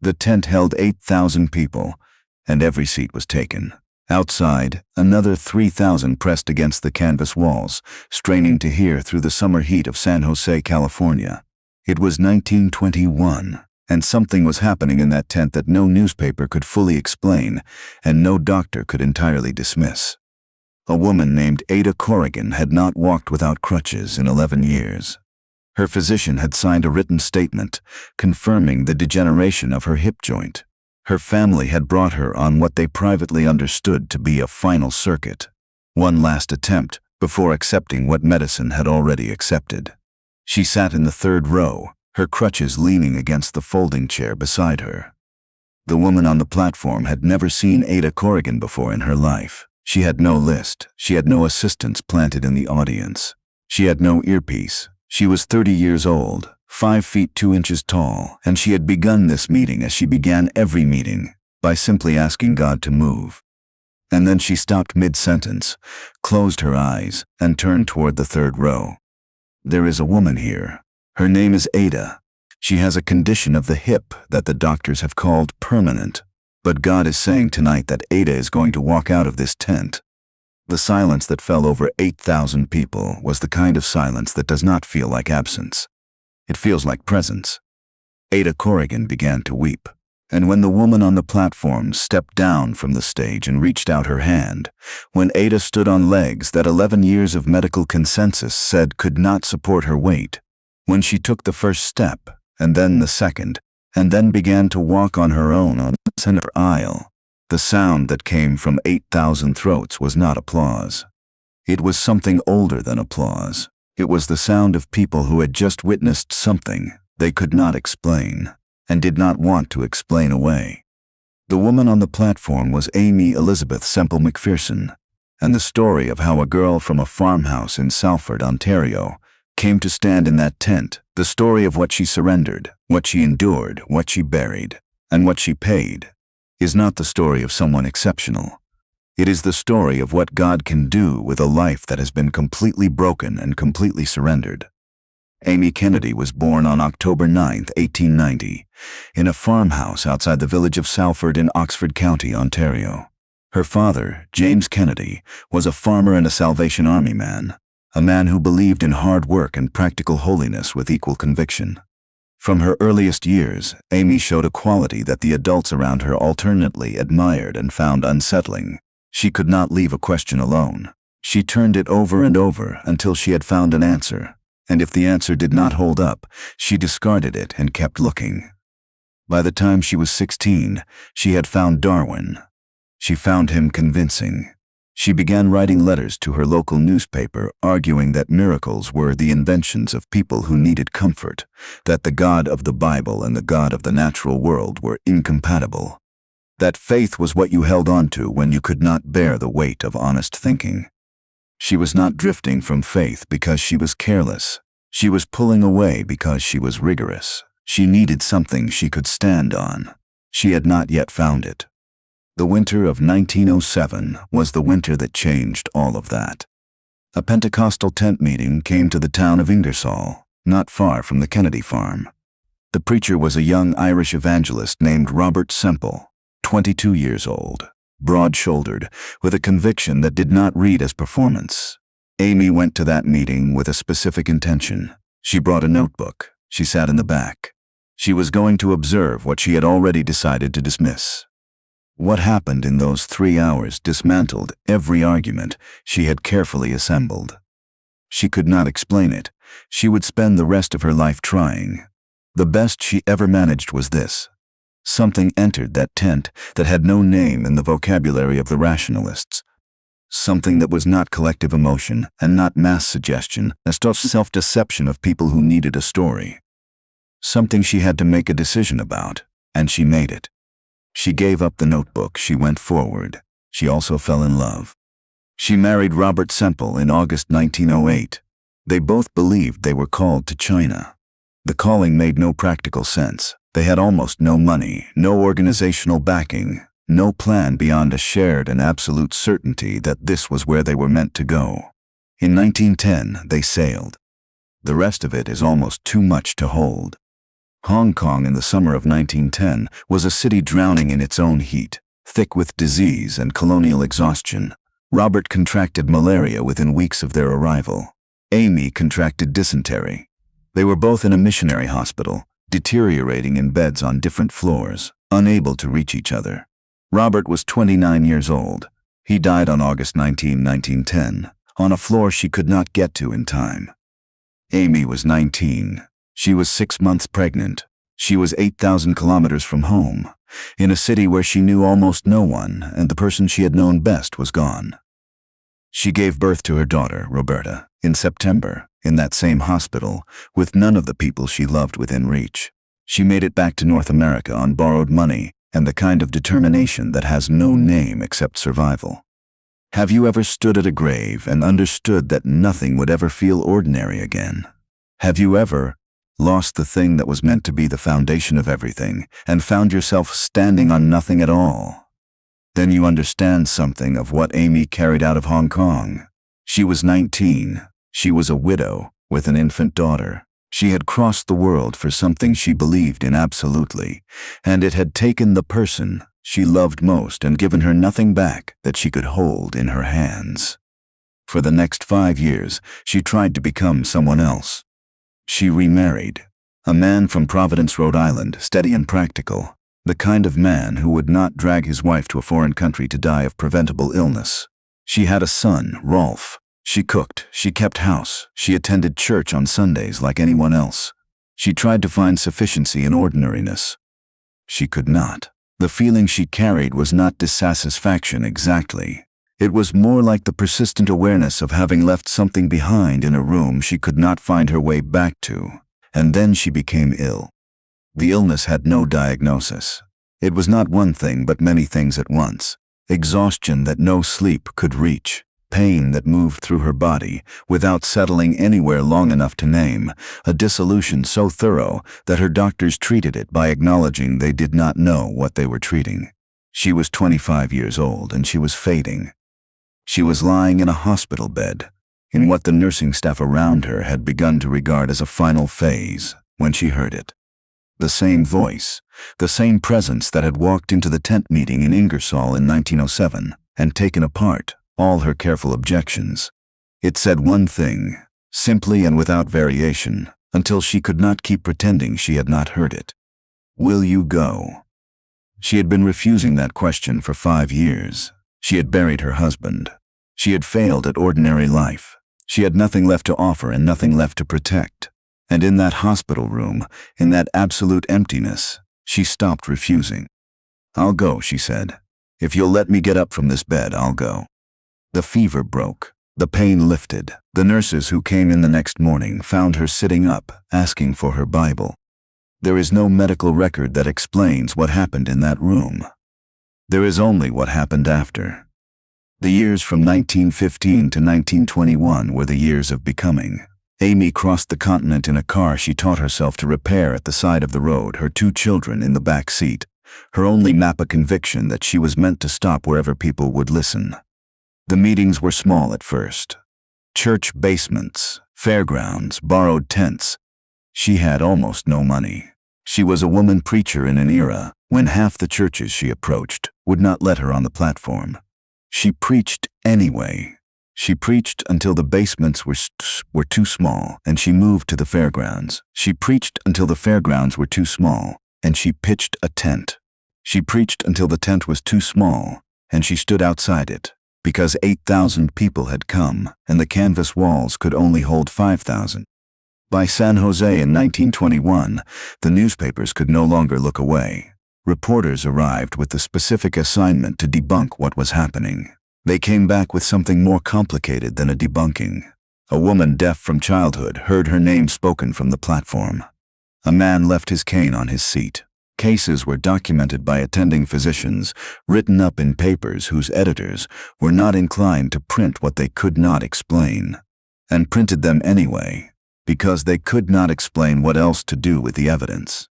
The tent held 8,000 people, and every seat was taken. Outside, another 3,000 pressed against the canvas walls, straining to hear through the summer heat of San Jose, California. It was 1921, and something was happening in that tent that no newspaper could fully explain, and no doctor could entirely dismiss. A woman named Ada Corrigan had not walked without crutches in 11 years. Her physician had signed a written statement confirming the degeneration of her hip joint. Her family had brought her on what they privately understood to be a final circuit, one last attempt before accepting what medicine had already accepted. She sat in the third row, her crutches leaning against the folding chair beside her. The woman on the platform had never seen Ada Corrigan before in her life. She had no list. She had no assistants planted in the audience. She had no earpiece. She was 30 years old, 5 feet 2 inches tall, and she had begun this meeting as she began every meeting, by simply asking God to move. And then she stopped mid-sentence, closed her eyes, and turned toward the third row. There is a woman here. Her name is Ada. She has a condition of the hip that the doctors have called permanent. But God is saying tonight that Ada is going to walk out of this tent. The silence that fell over 8,000 people was the kind of silence that does not feel like absence. It feels like presence. Ada Corrigan began to weep, and when the woman on the platform stepped down from the stage and reached out her hand, when Ada stood on legs that 11 years of medical consensus said could not support her weight, when she took the first step, and then the second, and then began to walk on her own on the center aisle, the sound that came from 8,000 throats was not applause. It was something older than applause. It was the sound of people who had just witnessed something they could not explain and did not want to explain away. The woman on the platform was Aimee Elizabeth Semple McPherson, and the story of how a girl from a farmhouse in Salford, Ontario, came to stand in that tent, the story of what she surrendered, what she endured, what she buried, and what she paid, is not the story of someone exceptional. It is the story of what God can do with a life that has been completely broken and completely surrendered. Aimee Kennedy was born on October 9, 1890, in a farmhouse outside the village of Salford in Oxford County, Ontario. Her father, James Kennedy, was a farmer and a Salvation Army man, a man who believed in hard work and practical holiness with equal conviction. From her earliest years, Aimee showed a quality that the adults around her alternately admired and found unsettling. She could not leave a question alone. She turned it over and over until she had found an answer, and if the answer did not hold up, she discarded it and kept looking. By the time she was 16, she had found Darwin. She found him convincing. She began writing letters to her local newspaper arguing that miracles were the inventions of people who needed comfort, that the God of the Bible and the God of the natural world were incompatible, that faith was what you held on to when you could not bear the weight of honest thinking. She was not drifting from faith because she was careless. She was pulling away because she was rigorous. She needed something she could stand on. She had not yet found it. The winter of 1907 was the winter that changed all of that. A Pentecostal tent meeting came to the town of Ingersoll, not far from the Kennedy farm. The preacher was a young Irish evangelist named Robert Semple, 22 years old, broad-shouldered, with a conviction that did not read as performance. Aimee went to that meeting with a specific intention. She brought a notebook. She sat in the back. She was going to observe what she had already decided to dismiss. What happened in those 3 hours dismantled every argument she had carefully assembled. She could not explain it. She would spend the rest of her life trying. The best she ever managed was this. Something entered that tent that had no name in the vocabulary of the rationalists. Something that was not collective emotion and not mass suggestion, a self-deception of people who needed a story. Something she had to make a decision about, and she made it. She gave up the notebook. She went forward. She also fell in love. She married Robert Semple in August 1908. They both believed they were called to China. The calling made no practical sense. They had almost no money, no organizational backing, no plan beyond a shared and absolute certainty that this was where they were meant to go. In 1910, they sailed. The rest of it is almost too much to hold. Hong Kong in the summer of 1910 was a city drowning in its own heat, thick with disease and colonial exhaustion. Robert contracted malaria within weeks of their arrival. Aimee contracted dysentery. They were both in a missionary hospital, deteriorating in beds on different floors, unable to reach each other. Robert was 29 years old. He died on August 19, 1910, on a floor she could not get to in time. Aimee was 19. She was 6 months pregnant. She was 8,000 kilometers from home, in a city where she knew almost no one, and the person she had known best was gone. She gave birth to her daughter, Roberta, in September, in that same hospital, with none of the people she loved within reach. She made it back to North America on borrowed money and the kind of determination that has no name except survival. Have you ever stood at a grave and understood that nothing would ever feel ordinary again? Have you ever lost the thing that was meant to be the foundation of everything and found yourself standing on nothing at all? Then you understand something of what Aimee carried out of Hong Kong. She was 19. She was a widow with an infant daughter. She had crossed the world for something she believed in absolutely, and it had taken the person she loved most and given her nothing back that she could hold in her hands. For the next 5 years, she tried to become someone else. She remarried. A man from Providence, Rhode Island, steady and practical, the kind of man who would not drag his wife to a foreign country to die of preventable illness. She had a son, Rolf. She cooked, she kept house, she attended church on Sundays like anyone else. She tried to find sufficiency in ordinariness. She could not. The feeling she carried was not dissatisfaction exactly. It was more like the persistent awareness of having left something behind in a room she could not find her way back to, and then she became ill. The illness had no diagnosis. It was not one thing but many things at once. Exhaustion that no sleep could reach, pain that moved through her body without settling anywhere long enough to name, a dissolution so thorough that her doctors treated it by acknowledging they did not know what they were treating. She was 25 years old and she was fading. She was lying in a hospital bed, in what the nursing staff around her had begun to regard as a final phase, when she heard it. The same voice, the same presence that had walked into the tent meeting in Ingersoll in 1907 and taken apart all her careful objections. It said one thing, simply and without variation, until she could not keep pretending she had not heard it. Will you go? She had been refusing that question for 5 years. She had buried her husband. She had failed at ordinary life. She had nothing left to offer and nothing left to protect. And in that hospital room, in that absolute emptiness, she stopped refusing. "I'll go," she said. "If you'll let me get up from this bed, I'll go." The fever broke. The pain lifted. The nurses who came in the next morning found her sitting up, asking for her Bible. There is no medical record that explains what happened in that room. There is only what happened after. The years from 1915 to 1921 were the years of becoming. Aimee crossed the continent in a car she taught herself to repair at the side of the road, her 2 children in the back seat, her only map a conviction that she was meant to stop wherever people would listen. The meetings were small at first. Church basements, fairgrounds, borrowed tents. She had almost no money. She was a woman preacher in an era when half the churches she approached would not let her on the platform. She preached anyway. She preached until the basements were too small, and she moved to the fairgrounds. She preached until the fairgrounds were too small, and she pitched a tent. She preached until the tent was too small, and she stood outside it, because 8,000 people had come, and the canvas walls could only hold 5,000. By San Jose in 1921, the newspapers could no longer look away. Reporters arrived with the specific assignment to debunk what was happening. They came back with something more complicated than a debunking. A woman deaf from childhood heard her name spoken from the platform. A man left his cane on his seat. Cases were documented by attending physicians, written up in papers whose editors were not inclined to print what they could not explain, and printed them anyway, because they could not explain what else to do with the evidence.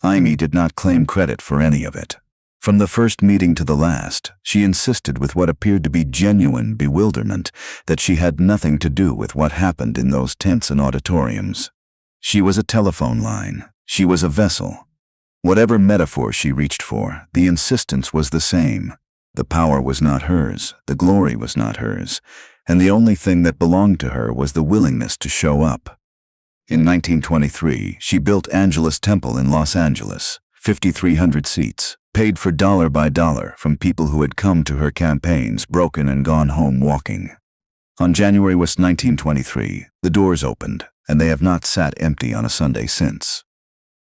Aimee did not claim credit for any of it. From the first meeting to the last, she insisted with what appeared to be genuine bewilderment that she had nothing to do with what happened in those tents and auditoriums. She was a telephone line. She was a vessel. Whatever metaphor she reached for, the insistence was the same. The power was not hers, the glory was not hers, and the only thing that belonged to her was the willingness to show up. In 1923, she built Angelus Temple in Los Angeles, 5,300 seats, paid for dollar by dollar from people who had come to her campaigns broken and gone home walking. On January 1, 1923, the doors opened, and they have not sat empty on a Sunday since.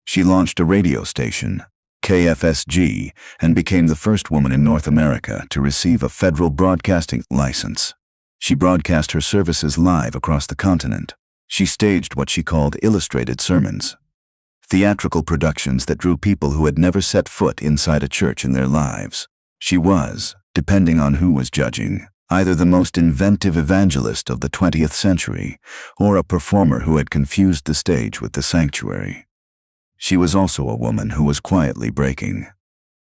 She launched a radio station, KFSG, and became the first woman in North America to receive a federal broadcasting license. She broadcast her services live across the continent. She staged what she called illustrated sermons, theatrical productions that drew people who had never set foot inside a church in their lives. She was, depending on who was judging, either the most inventive evangelist of the 20th century or a performer who had confused the stage with the sanctuary. She was also a woman who was quietly breaking.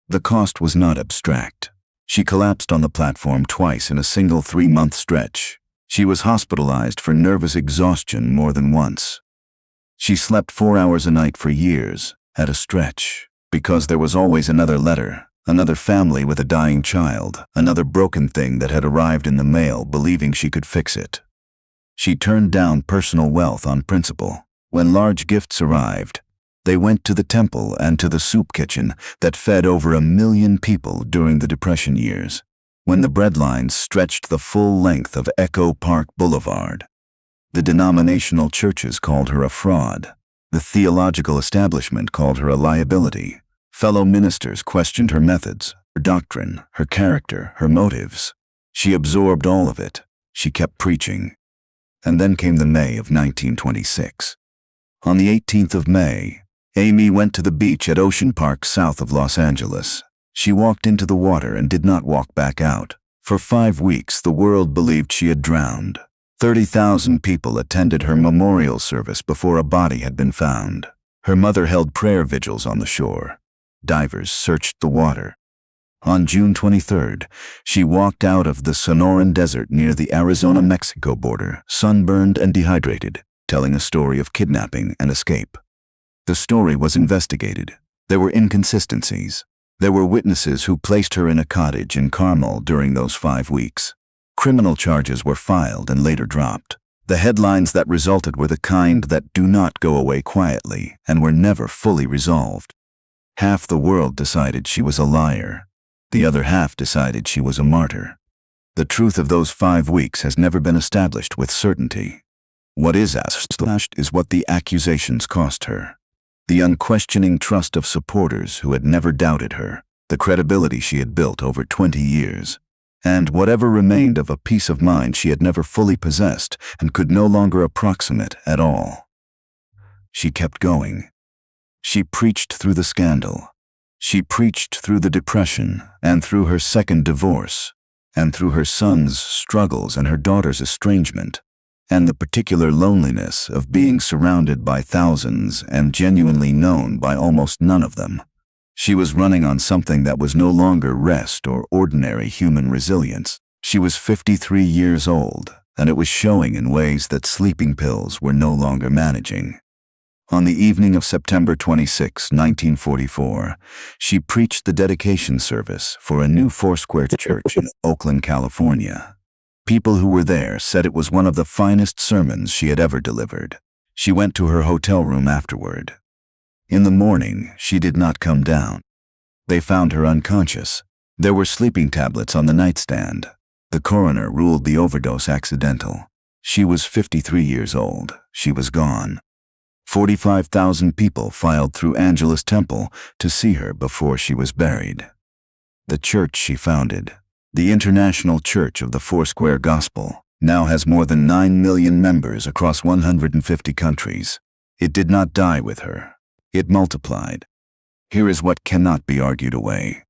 The cost was not abstract. She collapsed on the platform twice in a single 3-month stretch. She was hospitalized for nervous exhaustion more than once. She slept 4 hours a night for years, at a stretch, because there was always another letter, another family with a dying child, another broken thing that had arrived in the mail believing she could fix it. She turned down personal wealth on principle. When large gifts arrived, they went to the temple and to the soup kitchen that fed over 1 million people during the Depression years, when the bread lines stretched the full length of Echo Park Boulevard. The denominational churches called her a fraud. The theological establishment called her a liability. Fellow ministers questioned her methods, her doctrine, her character, her motives. She absorbed all of it. She kept preaching. And then came the May of 1926. On the 18th of May, Aimee went to the beach at Ocean Park south of Los Angeles. She walked into the water and did not walk back out. For 5 weeks, the world believed she had drowned. 30,000 people attended her memorial service before a body had been found. Her mother held prayer vigils on the shore. Divers searched the water. On June 23rd, she walked out of the Sonoran Desert near the Arizona-Mexico border, sunburned and dehydrated, telling a story of kidnapping and escape. The story was investigated. There were inconsistencies. There were witnesses who placed her in a cottage in Carmel during those 5 weeks. Criminal charges were filed and later dropped. The headlines that resulted were the kind that do not go away quietly and were never fully resolved. Half the world decided she was a liar. The other half decided she was a martyr. The truth of those 5 weeks has never been established with certainty. What is established is what the accusations cost her. The unquestioning trust of supporters who had never doubted her, the credibility she had built over 20 years, and whatever remained of a peace of mind she had never fully possessed and could no longer approximate at all. She kept going. She preached through the scandal. She preached through the depression and through her second divorce, and through her son's struggles and her daughter's estrangement, and the particular loneliness of being surrounded by thousands and genuinely known by almost none of them. She was running on something that was no longer rest or ordinary human resilience. She was 53 years old, and it was showing in ways that sleeping pills were no longer managing. On the evening of September 26, 1944, she preached the dedication service for a new Foursquare church in Oakland, California. People who were there said it was one of the finest sermons she had ever delivered. She went to her hotel room afterward. In the morning, she did not come down. They found her unconscious. There were sleeping tablets on the nightstand. The coroner ruled the overdose accidental. She was 53 years old. She was gone. 45,000 people filed through Angelus Temple to see her before she was buried. The church she founded, the International Church of the Foursquare Gospel, now has more than 9 million members across 150 countries. It did not die with her. It multiplied. Here is what cannot be argued away.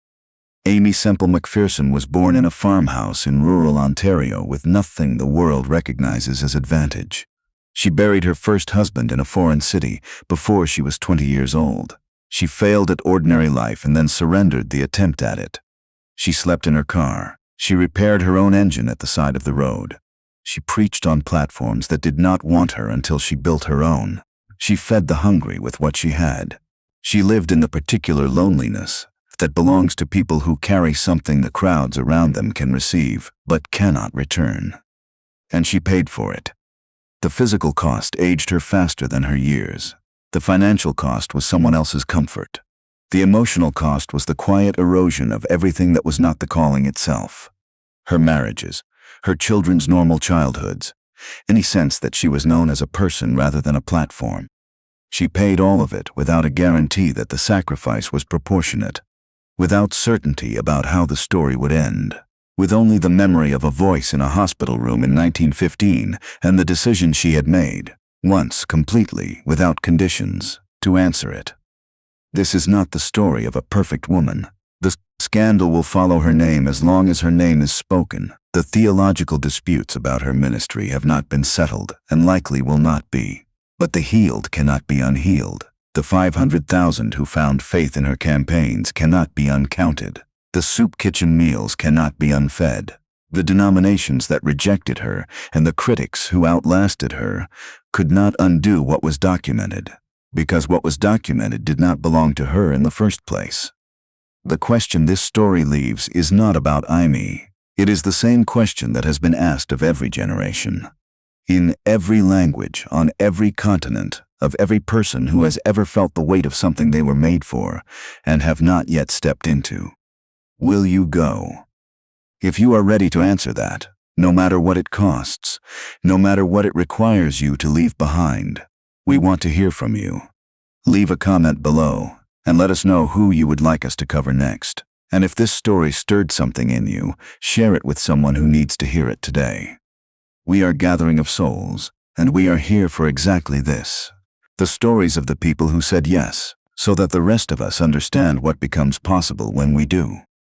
Aimee Semple McPherson was born in a farmhouse in rural Ontario with nothing the world recognizes as advantage. She buried her first husband in a foreign city before she was 20 years old. She failed at ordinary life and then surrendered the attempt at it. She slept in her car. She repaired her own engine at the side of the road. She preached on platforms that did not want her until she built her own. She fed the hungry with what she had. She lived in the particular loneliness that belongs to people who carry something the crowds around them can receive but cannot return. And she paid for it. The physical cost aged her faster than her years. The financial cost was someone else's comfort. The emotional cost was the quiet erosion of everything that was not the calling itself. Her marriages, her children's normal childhoods, any sense that she was known as a person rather than a platform. She paid all of it without a guarantee that the sacrifice was proportionate, without certainty about how the story would end, with only the memory of a voice in a hospital room in 1915 and the decision she had made, once completely, without conditions, to answer it. This is not the story of a perfect woman. The scandal will follow her name as long as her name is spoken. The theological disputes about her ministry have not been settled and likely will not be. But the healed cannot be unhealed. The 500,000 who found faith in her campaigns cannot be uncounted. The soup kitchen meals cannot be unfed. The denominations that rejected her and the critics who outlasted her could not undo what was documented, because what was documented did not belong to her in the first place. The question this story leaves is not about Aimee. It is the same question that has been asked of every generation. In every language, on every continent, of every person who has ever felt the weight of something they were made for and have not yet stepped into. Will you go? If you are ready to answer that, no matter what it costs, no matter what it requires you to leave behind, we want to hear from you. Leave a comment below and let us know who you would like us to cover next. And if this story stirred something in you, share it with someone who needs to hear it today. We are Gathering of Souls, and we are here for exactly this. The stories of the people who said yes, so that the rest of us understand what becomes possible when we do.